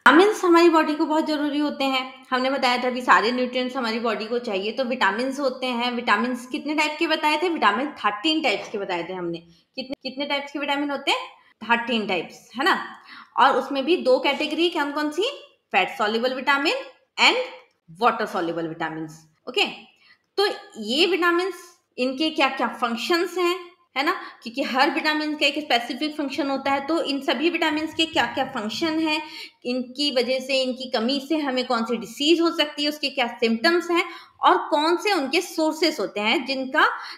Vitamins हमारी body को बहुत ज़रूरी होते हैं। हमने बताया था अभी सारे न्यूट्रिएंट्स हमारी बॉडी को चाहिए, तो विटामिन्स होते हैं। विटामिन्स कितने टाइप के बताए थे? विटामिन 13 टाइप्स के बताए थे हमने। कितने कितने टाइप्स के विटामिन होते हैं? 13 टाइप्स, है ना? और उसमें भी 2 कैटेगरी कौन-कौन सी? Fat soluble vitamin and water soluble vitamins. Okay? तो ये विटामिन्स, इनके क्या-क्या फंक्शंस हैं, है ना? क्योंकि हर विटामिन का एक स्पेसिफिक फंक्शन होता है, तो इन सभी विटामिन्स के क्या-क्या फंक्शन हैं, इनकी वजह से, इनकी कमी से हमें कौन-सी डिसीज़ हो सकती है, उसके क्या सिम्पटम्स हैं और कौन से उनके सोर्सेस होते हैं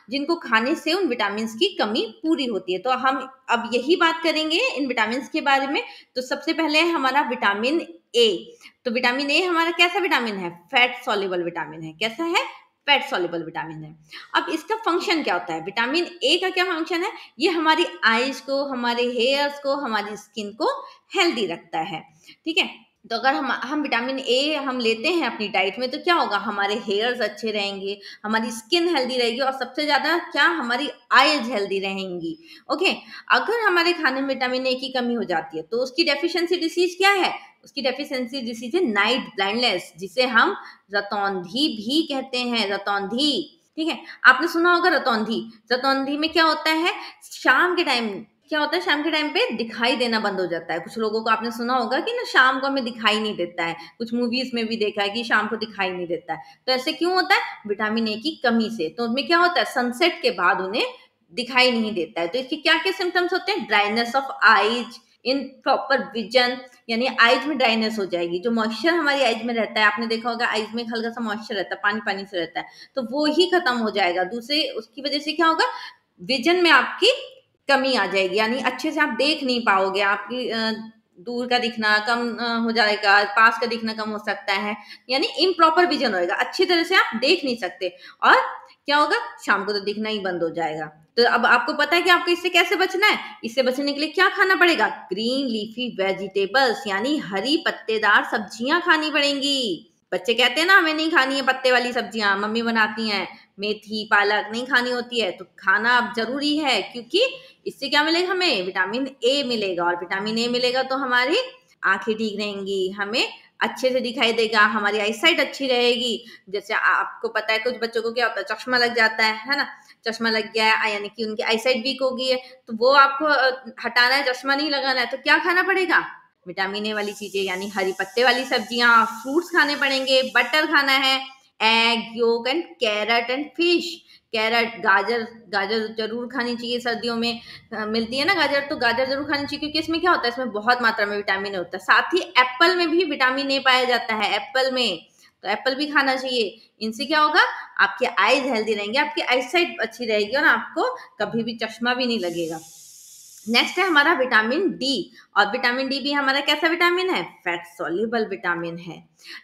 जिनको खाने से उन विटामिन्स की कमी पूरी होती है। तो हम अब यही बात करेंगे इन विटामिन्स के बारे में। तो सबसे पहले है हमारा विटामिन ए। तो विटामिन ए हमारा कैसा विटामिन है? फैट सॉल्युबल विटामिन है। कैसा है? फैट सॉल्युबल विटामिन है। अब इसका फंक्शन क्या होता है? विटामिन ए का क्या फंक्शन है? ये हमारी आईज को, हमारे हेयर्स को, हमारी स्किन को हेल्दी रखता है। ठीक है? तो अगर हम विटामिन ए हम लेते हैं अपनी डाइट में, तो क्या होगा? हमारे हेयर्स अच्छे रहेंगे, हमारी स्किन हेल्दी रहेगी और सबसे ज़्यादा क्या? हमारी आईज हेल्दी रहेंगी। ओके? अगर हमारे खाने में विटामिन ए की कमी हो जाती है, तो उसकी डेफिशिएंसी डिसीज़ क्या है? उसकी डेफिशिएंसी डिसीज़ है नाइट ब्लाइंडनेस, जिसे हम रतौंधी भी कहते हैं, रतौंधी। ठीक है? आपने सुना होगा रतौंधी। रतौंधी में क्या होता है? शाम के टाइम क्या होता है? शाम के टाइम पे दिखाई देना बंद हो जाता है। कुछ लोगों को आपने सुना होगा कि ना शाम को हमें दिखाई नहीं देता है। कुछ मूवीज़ में भी देखा है कि शाम को दिखाई नहीं देता है। तो ऐसे क्यों होता है? विटामिन ए की कमी से। तो उनमें क्या होता है? सनसेट के बाद उन्हें दिखाई नहीं देता है। तो इसके क्या-क्या सिम्पटम्स होते हैं? Dryness of eyes, improper vision, यानी आईज में ड्राइनेस हो जाएगी। जो मॉइस्चर हमारी आईज में रहता है, आपने देखा होगा आईज में हल्का सा मॉइस्चर रहता है, पानी-पानी से रहता है, तो वो ही खत्म हो जाएगा। दूसरे उसकी वजह से क्या होगा? विज़न में आपकी कमी आ जाएगी, यानी अच्छे से आप देख नहीं पाओगे। आपकी दूर का दिखना कम हो जाएगा, पास का दिखना कम हो सकता है, यानी इम्प्रॉपर विज़न होएगा। अच्छी तरह से आप देख नहीं सकते और क्या होगा? शाम को तो दिखना ही बंद हो जाएगा। तो अब आपको पता है कि आपको इससे कैसे बचना है? इससे बचने के लिए क्या खाना पड़ेगा? ग्रीन लीफी वेजिटेबल्स, यानी हरी पत्तेदार सब्जियाँ खानी पड़ेंगी। बच्चे कहते हैं ना हमें नहीं खानी है पत्ते वाली सब्जियाँ, मम्मी बनाती हैं, मेथी, पालक नहीं खानी होती है, तो खाना अब ज़रूरी है, क्योंकि इससे क्या मिलेगा हमें? विटामिन ए मिलेगा और विटामिन ए मिलेगा तो हमारी आँखें ठीक रहेंगी, हमें अच्छे से दिखाई देगा, हमारी आईसाइट अच्छी रहेगी। जैसे आपको पता है कुछ बच्चों को क्या होता है? चश्मा लग जाता है ना? चश्मा लग गया है यानी कि उनकी आईसाइट वीक हो गई है, तो वो आपको हटाना है, चश्मा नहीं लगाना है, तो क्या खाना पड़ेगा? विटामिन ए वाली चीज़ें, यानी हरी पत्ते वाली सब्जियाँ, फ्रूट्स खाने पड़ेंगे, बटर खाना है, egg yolk and carrot and fish. Carrot, गाजर, गाजर ज़रूर खानी चाहिए सर्दियों में। मिलती है ना गाजर, तो गाजर ज़रूर खानी चाहिए, क्योंकि इसमें क्या होता है? इसमें बहुत मात्रा में विटामिन ए होता है। साथ ही एप्पल में भी विटामिन ए पाया जाता है, एप्पल में, तो एप्पल भी खाना चाहिए। इनसे क्या होगा? आपकी आईज़ हेल्दी रहेंगी, आपकी आईसाइट अच्छी रहेगी और आपको कभी भी चश्मा भी नहीं लगेगा। नेक्स्ट है हमारा विटामिन डी, और विटामिन डी भी हमारा कैसा विटामिन है? फैट सॉल्युबल विटामिन है।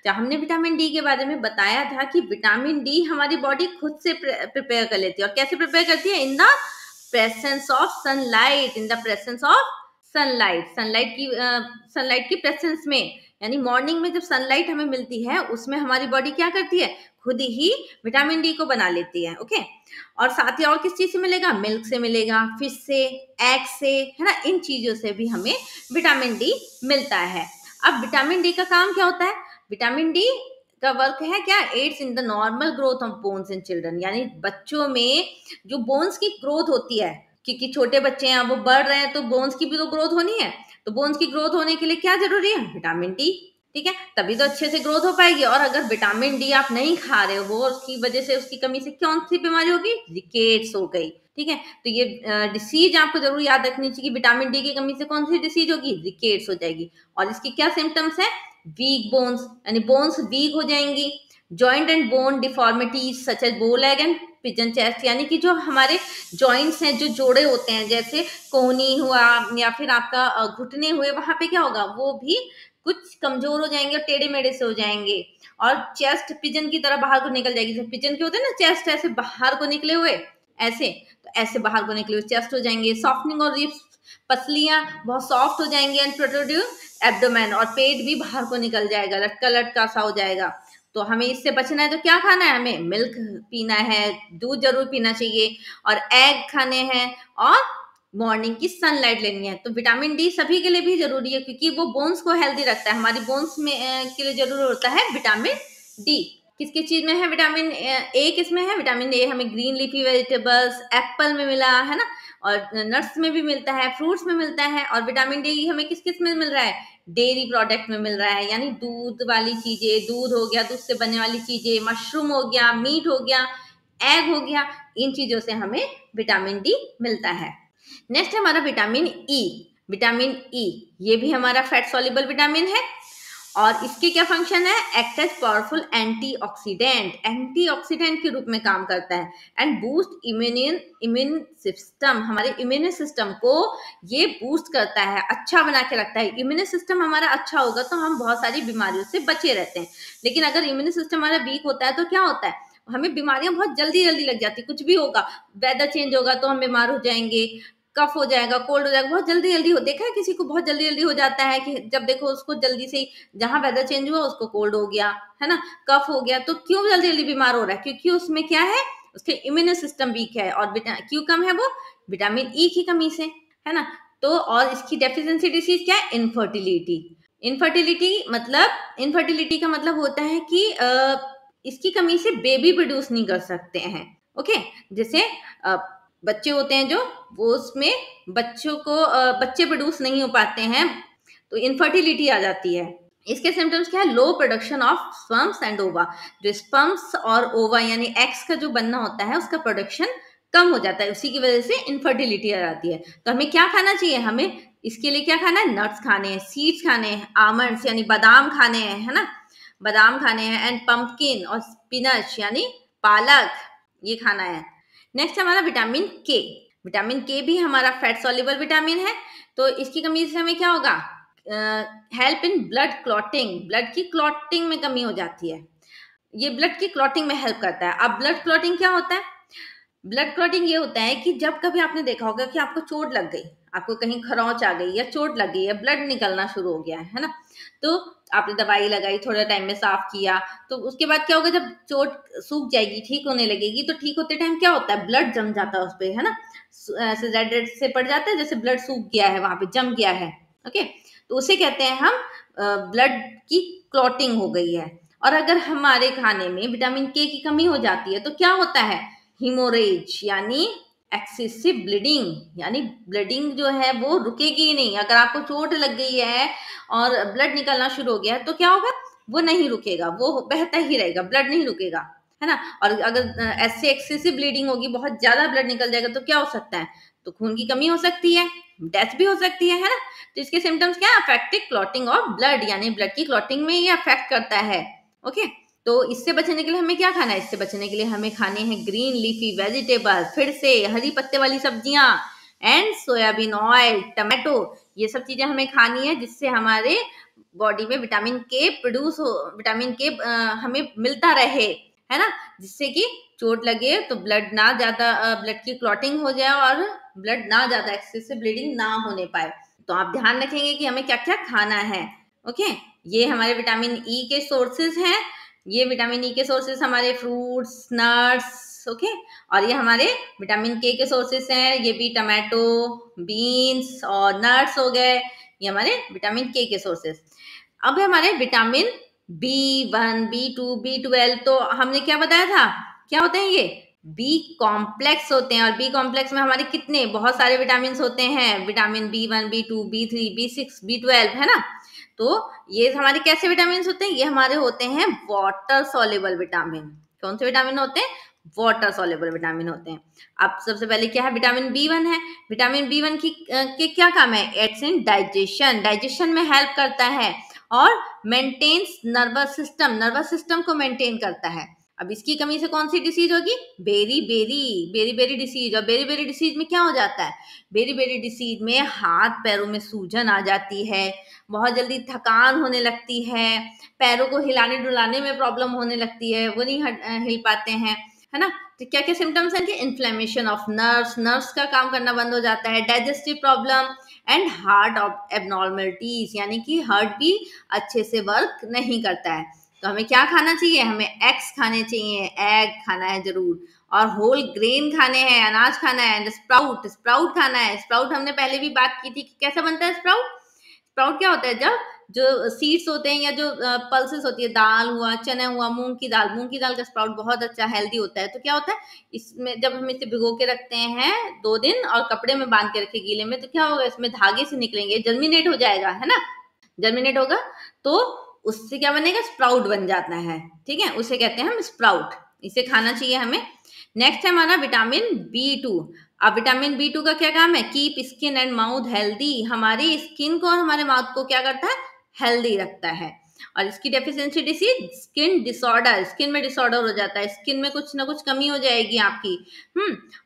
जब हमने विटामिन डी के बारे में बताया था कि विटामिन डी हमारी बॉडी खुद से प्रिपेयर कर लेती है, और कैसे प्रिपेयर करती है? In the presence of sunlight, in the presence of sunlight, sunlight की प्रेजेंस में, यानी मॉर्निंग में जब सनलाइट हमें मिलती है, उसमें हमारी बॉडी क्या करती है? खुद ही विटामिन डी को बना लेती है। ओके? और साथ ही और किस चीज़ से मिलेगा? मिल्क से मिलेगा, फिश से, एग से, है ना? इन चीज़ों से भी हमें विटामिन डी मिलता है। अब विटामिन डी का काम क्या होता है? विटामिन डी का वर्क है क्या? Aids in the normal growth of bones in children, यानी बच्चों में जो बोन्स की ग्रोथ होती है, क्योंकि छोटे बच्चे हैं वो बढ़ रहे हैं, तो बोन्स की भी तो ग्रोथ होनी है। तो बोन्स की ग्रोथ होने के लिए क्या जरूरी है? Vitamin D. ठीक है? तभी तो अच्छे से ग्रोथ हो पाएगी। और अगर विटामिन डी आप नहीं खा रहे हो, उसकी वजह से, उसकी कमी से कौन सी बीमारी होगी? रिकेट्स हो गई। ठीक है? तो ये डिसीज आपको जरूर याद रखनी चाहिए कि विटामिन डी की कमी से कौन सी डिसीज होगी? रिकेट्स हो जाएगी। और इसकी क्या सिम्टम्स है? वीक बोन्स, यानी बोन्स वीक हो जाएंगी। Joint and bone deformities such as bow leg and pigeon chest, यानी कि जो हमारे जॉइंट्स हैं, जो जोड़े होते हैं, जैसे कोहनी हुआ या फिर आपका घुटने हुए, वहां पे क्या होगा? वो भी कुछ कमजोर हो जाएंगे और टेढ़े मेढ़े से हो जाएंगे। और चेस्ट पिजन की तरह बाहर को निकल जाएगी। जैसे पिजन के होते हैं ना, चेस्ट ऐसे बाहर को निकले हुए, ऐसे, तो ऐसे बाहर को निकले हुए चेस्ट हो जाएंगे। सॉफ्टनिंग और रिप्स, पसलियां बहुत सॉफ्ट हो जाएंगी एंड प्रोट्रूडिंग एब्डोमेन, और पेट भी बाहर को निकल जाएगा, लटका लटका सा हो जाएगा। तो हमें इससे बचना है तो क्या खाना है? हमें मिल्क पीना है, दूध जरूर पीना चाहिए, और एग खाने हैं, और मॉर्निंग की सनलाइट लेनी है। तो विटामिन डी सभी के लिए भी जरूरी है, क्योंकि वो बोन्स को हेल्दी रखता है। हमारी बोन्स में के लिए जरूरी होता है विटामिन डी। किस किस चीज में है विटामिन ए? किसमें है विटामिन ए? हमें ग्रीन लीफी वेजिटेबल्स, एप्पल में मिला है ना, और नट्स में भी मिलता है, फ्रूट्स में मिलता है। और विटामिन डी हमें किस किस में मिल रहा है? डेयरी प्रोडक्ट में मिल रहा है, यानी दूध वाली चीजें, दूध हो गया, दूध से बनने वाली चीजें, मशरूम हो गया, मीट हो गया, एग हो गया, इन चीजों से हमें विटामिन डी मिलता है। नेक्स्ट है हमारा विटामिन ई। विटामिन ई ये भी हमारा फैट सॉल्युबल विटामिन है, और इसके क्या फंक्शन है? Act as powerful antioxidant, antioxidant के रूप में काम करता है। एंड बूस्ट इम्यून सिस्टम, हमारे इम्यून सिस्टम को ये बूस्ट करता है, अच्छा बना के रखता है। इम्यून सिस्टम हमारा अच्छा होगा तो हम बहुत सारी बीमारियों से बचे रहते हैं। लेकिन अगर इम्यून सिस्टम हमारा वीक होता है तो क्या होता है? हमें बीमारियां बहुत जल्दी जल्दी लग जाती है। कुछ भी होगा, वेदर चेंज होगा तो हम बीमार हो जाएंगे, कफ हो जाएगा, कोल्ड हो जाएगा, बहुत जल्दी जल्दी हो। देखा है किसी को बहुत जल्दी जल्दी हो जाता है कि जब देखो उसको जल्दी से, जहां वेदर चेंज हुआ उसको कोल्ड हो गया, है ना, कफ हो गया। तो क्यों जल्दी जल्दी बीमार हो रहा है? क्योंकि उसमें क्या है? उसके इम्यून सिस्टम वीक है। और क्यों कम है? वो विटामिन ई की कमी से, है ना। तो और इसकी डेफिशिएंसी डिसीज क्या है? इनफर्टिलिटी। इनफर्टिलिटी का मतलब होता है कि इसकी कमी से बेबी प्रोड्यूस नहीं कर सकते हैं। ओके, जैसे बच्चे होते हैं जो, वो उसमें बच्चों को बच्चे प्रोड्यूस नहीं हो पाते हैं, तो इनफर्टिलिटी आ जाती है। इसके सिम्टम्स क्या है? लो प्रोडक्शन ऑफ स्पर्म्स एंड ओवा। जो स्पर्म्स और ओवा यानी एग्स का जो बनना होता है उसका प्रोडक्शन कम हो जाता है, उसी की वजह से इनफर्टिलिटी आ जाती है। तो हमें क्या खाना चाहिए? हमें इसके लिए क्या खाना है? नट्स खाने हैं, सीड्स खाने हैं, आमंड्स यानी बादाम खाने हैं, है ना, बादाम खाने हैं, एंड पंपकिन और स्पिनच यानी पालक, ये खाना है। नेक्स्ट हमारा विटामिन के। विटामिन के भी हमारा फैट सॉल्युबल विटामिन है। तो इसकी कमी से हमें क्या होगा? Help in blood clotting, blood की क्लॉटिंग में कमी हो जाती है। ये ब्लड की क्लॉटिंग में हेल्प करता है। अब ब्लड क्लॉटिंग क्या होता है? ब्लड क्लॉटिंग ये होता है कि जब कभी आपने देखा होगा कि आपको चोट लग गई, आपको कहीं खरोंच आ गई या चोट लग गई या ब्लड निकलना शुरू हो गया है ना, तो आपने दवाई लगाई, थोड़ा टाइम में साफ किया, तो उसके बाद क्या होगा? जब चोट सूख जाएगी, ठीक होने लगेगी, तो ठीक होते टाइम क्या होता है? ब्लड जम जाता है उस पर, है ना, ऐसे रेड रेड से पड़ जाता है, जैसे ब्लड सूख गया है, वहां पे जम गया है। ओके, तो उसे कहते हैं हम ब्लड की क्लॉटिंग हो गई है। और अगर हमारे खाने में विटामिन के की कमी हो जाती है तो क्या होता है? हिमोरेज यानी एक्सेसिव ब्लीडिंग, यानी ब्लीडिंग जो है वो रुकेगी ही नहीं। अगर आपको चोट लग गई है और ब्लड निकलना शुरू हो गया है तो क्या होगा? वो नहीं रुकेगा, वो बहता ही रहेगा, ब्लड नहीं रुकेगा, है ना। और अगर ऐसे एक्सेसिव ब्लीडिंग होगी, बहुत ज्यादा ब्लड निकल जाएगा, तो क्या हो सकता है? तो खून की कमी हो सकती है, डेथ भी हो सकती है ना। तो इसके सिम्टम्स क्या? अफेक्टिव क्लॉटिंग ऑफ ब्लड, यानी ब्लड की क्लॉटिंग में ये अफेक्ट करता है। ओके, तो इससे बचने के लिए हमें क्या खाना है? इससे बचने के लिए हमें खाने हैं ग्रीन लीफी वेजिटेबल, फिर से हरी पत्ते वाली सब्जियां, एंड सोयाबीन ऑयल, टमाटो, ये सब चीजें हमें खानी है, जिससे हमारे बॉडी में विटामिन के प्रोड्यूस हो, विटामिन के हमें मिलता रहे, है ना, जिससे कि चोट लगे तो ब्लड ना ज्यादा, ब्लड की क्लॉटिंग हो जाए और ब्लड ना ज्यादा एक्सेसिव ब्लीडिंग ना होने पाए। तो आप ध्यान रखेंगे कि हमें क्या क्या खाना है। ओके, ये हमारे विटामिन ई के सोर्सेज हैं। ये विटामिन ई के सोर्सेस हमारे फ्रूट्स, नट्स, ओके, और ये हमारे विटामिन के सोर्सेस हैं, ये भी टमाटो, बीन्स और नट्स हो गए, ये हमारे विटामिन के सोर्सेस। अब हमारे विटामिन B1, B2, B12, तो हमने क्या बताया था? क्या होते हैं ये? बी कॉम्प्लेक्स होते हैं। और बी कॉम्प्लेक्स में हमारे कितने, बहुत सारे विटामिन होते हैं, vitamin B1, B2, B3, B6, B12, है ना। तो ये हमारे कैसे विटामिन होते हैं? ये हमारे होते हैं वाटर सॉल्युबल विटामिन। कौन से विटामिन होते हैं? वाटर सॉल्युबल विटामिन होते हैं। अब सबसे पहले क्या है? विटामिन B1 है। विटामिन B1 के क्या काम है? एड्स इन डाइजेशन, डाइजेशन में हेल्प करता है, और मेंटेन्स नर्वस सिस्टम को मेंटेन करता है। अब इसकी कमी से कौन सी डिसीज होगी? Berry disease. और बेरी डिसीज में क्या हो जाता है? बेरी डिसीज में हाथ पैरों में सूजन आ जाती है, बहुत जल्दी थकान होने लगती है, पैरों को हिलाने डुलाने में प्रॉब्लम होने लगती है, वो नहीं हिल पाते हैं, है ना। तो क्या क्या सिम्टम्स हैं? कि इन्फ्लेमेशन ऑफ नर्व्स का काम करना बंद हो जाता है, digestive problem and heart of abnormalities, यानी कि हार्ट भी अच्छे से वर्क नहीं करता है। तो हमें क्या खाना चाहिए? हमें एग्स खाने चाहिए, एग खाना है जरूर। और होल ग्रेन खाने हैं, अनाज खाना है। एंड स्प्राउट, स्प्राउट खाना है। स्प्राउट हमने पहले भी बात की थी कि कैसा बनता है स्प्राउट। स्प्राउट क्या होता है, जब जो सीड्स होते हैं या जो पल्सेस होती है, दाल हुआ, चना हुआ, मूंग की दाल का स्प्राउट बहुत अच्छा हेल्दी होता है। तो क्या होता है इसमें, जब हम इसे भिगो के रखते हैं 2 दिन और कपड़े में बांध के रखे गीले में, तो क्या होगा, इसमें धागे से निकलेंगे, जर्मिनेट हो जाएगा, है ना। जर्मिनेट होगा तो उससे क्या बनेगा, स्प्राउट बन जाता है। ठीक है, उसे कहते हैं हम स्प्राउट। इसे खाना चाहिए हमें। नेक्स्ट है हमारा विटामिन B2। अब विटामिन B2 का क्या काम है, keep skin and mouth healthy. हमारी स्किन को और हमारे माउथ को क्या करता है, हेल्दी रखता है। और इसकी deficiency disease, skin disorder, skin में डिसऑर्डर हो जाता है, स्किन में कुछ ना कुछ कमी हो जाएगी आपकी।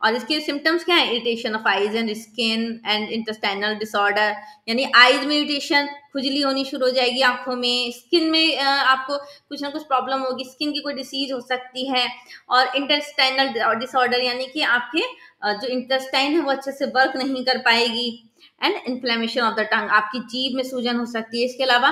और इसके सिम्टम्स क्या है, irritation of eyes and skin and intestinal disorder, यानी आईज में इरिटेशन, खुजली होनी शुरू हो जाएगी आंखों में, स्किन में आपको कुछ ना कुछ प्रॉब्लम होगी, स्किन की कोई डिसीज हो सकती है। और इंटेस्टाइनल डिसऑर्डर यानी कि आपके जो इंटेस्टाइन है वो अच्छे से वर्क नहीं कर पाएगी। And inflammation of the tongue, आपकी जीभ में सूजन हो सकती है। इसके अलावा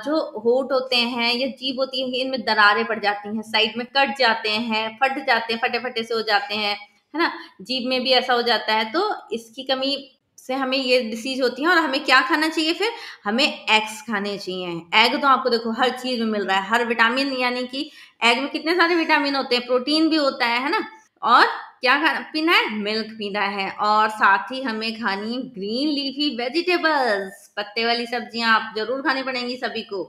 जो होंठ होते हैं या जीभ होती है, इनमें दरारें पड़ जाती हैं, साइड में कट जाते हैं, फट जाते हैं, फटे फटे से हो जाते हैं, है ना। जीभ में भी ऐसा हो जाता है। तो इसकी कमी से हमें ये डिसीज होती है। और हमें क्या खाना चाहिए फिर, हमें एग्स खाने चाहिए। एग तो आपको देखो हर चीज में मिल रहा है, हर विटामिन, यानी कि एग में कितने सारे विटामिन होते हैं, प्रोटीन भी होता है ना। और क्या खाना पीना है, मिल्क पीना है। और साथ ही हमें खानी ग्रीन लीफी वेजिटेबल्स, पत्ते वाली सब्जियां आप जरूर खानी पड़ेंगी सभी को।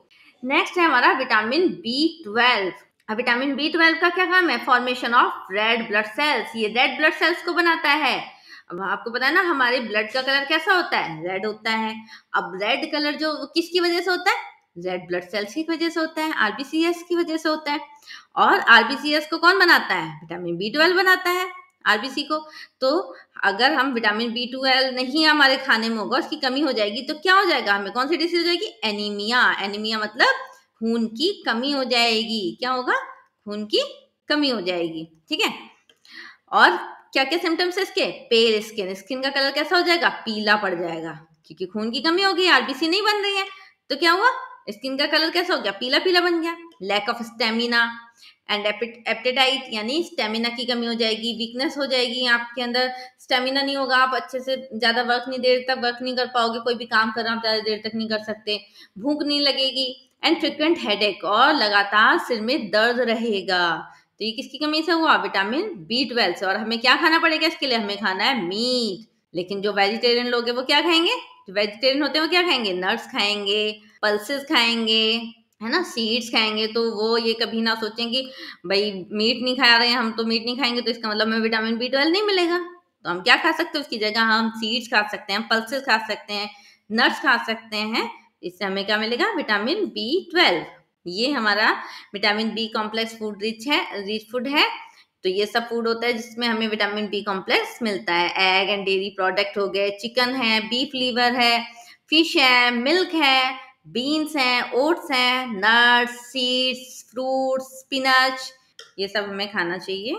नेक्स्ट है हमारा विटामिन B12। अब विटामिन B12 का क्या काम है, formation of red blood cells. ये रेड ब्लड सेल्स को बनाता है। अब आपको पता है ना, हमारे ब्लड का कलर कैसा होता है, रेड होता है। अब रेड कलर जो किसकी वजह से होता है, रेड ब्लड सेल्स की वजह से होता है, RBCs की वजह से होता है। और RBCs को कौन बनाता है, विटामिन B12 बनाता है RBC को। तो अगर हम विटामिन B12 नहीं हमारे खाने में होगा, उसकी कमी हो जाएगी, तो क्या हो जाएगा, हमें कौन सी डिसीज हो जाएगी, एनीमिया। एनीमिया मतलब खून की कमी हो जाएगी। क्या होगा, खून की कमी हो जाएगी। ठीक है। और क्या क्या सिम्टम्स है इसके, पेल स्किन, स्किन का कलर कैसा हो जाएगा, पीला पड़ जाएगा, क्योंकि खून की कमी हो गई, RBC नहीं बन रही है। तो क्या हुआ, स्किन का कलर कैसा हो गया, पीला पीला बन गया। Lack of stamina and appetite, यानी स्टेमिना की कमी हो जाएगी, वीकनेस हो जाएगी आपके अंदर। स्टेमिना नहीं होगा, आप अच्छे से ज्यादा देर तक वर्क नहीं कर पाओगे, कोई भी काम करना आप ज्यादा देर तक नहीं कर सकते। भूख नहीं लगेगी। एंड फ्रिक्वेंट हेडेक, और लगातार सिर में दर्द रहेगा। तो ये किसकी कमी से हुआ, विटामिन B12 से। और हमें क्या खाना पड़ेगा इसके लिए, हमें खाना है मीट। लेकिन जो वेजिटेरियन लोग हैं वो क्या खाएंगे, जो वेजिटेरियन होते हैं वो क्या खाएंगे, नट्स खाएंगे, पल्सेस खाएंगे, है ना, सीड्स खाएंगे। तो वो ये कभी ना सोचें कि भाई मीट नहीं खा रहे हैं हम, तो मीट नहीं खाएंगे तो इसका मतलब हमें विटामिन B12 नहीं मिलेगा। तो हम क्या खा सकते हैं, उसकी जगह हम सीड्स खा सकते हैं, पल्सेस खा सकते हैं, नट्स खा सकते हैं। इससे हमें क्या मिलेगा, विटामिन B12। ये हमारा vitamin B complex food rich food है। तो ये सब फूड होता है जिसमें हमें विटामिन B कॉम्प्लेक्स मिलता है। एग एंड डेयरी प्रोडक्ट हो गए, चिकन है, बीफ लीवर है, फिश है, मिल्क है, बीन्स हैं, ओट्स हैं, नट्स, सीड्स, फ्रूट्स, स्पिनच, ये सब हमें खाना चाहिए।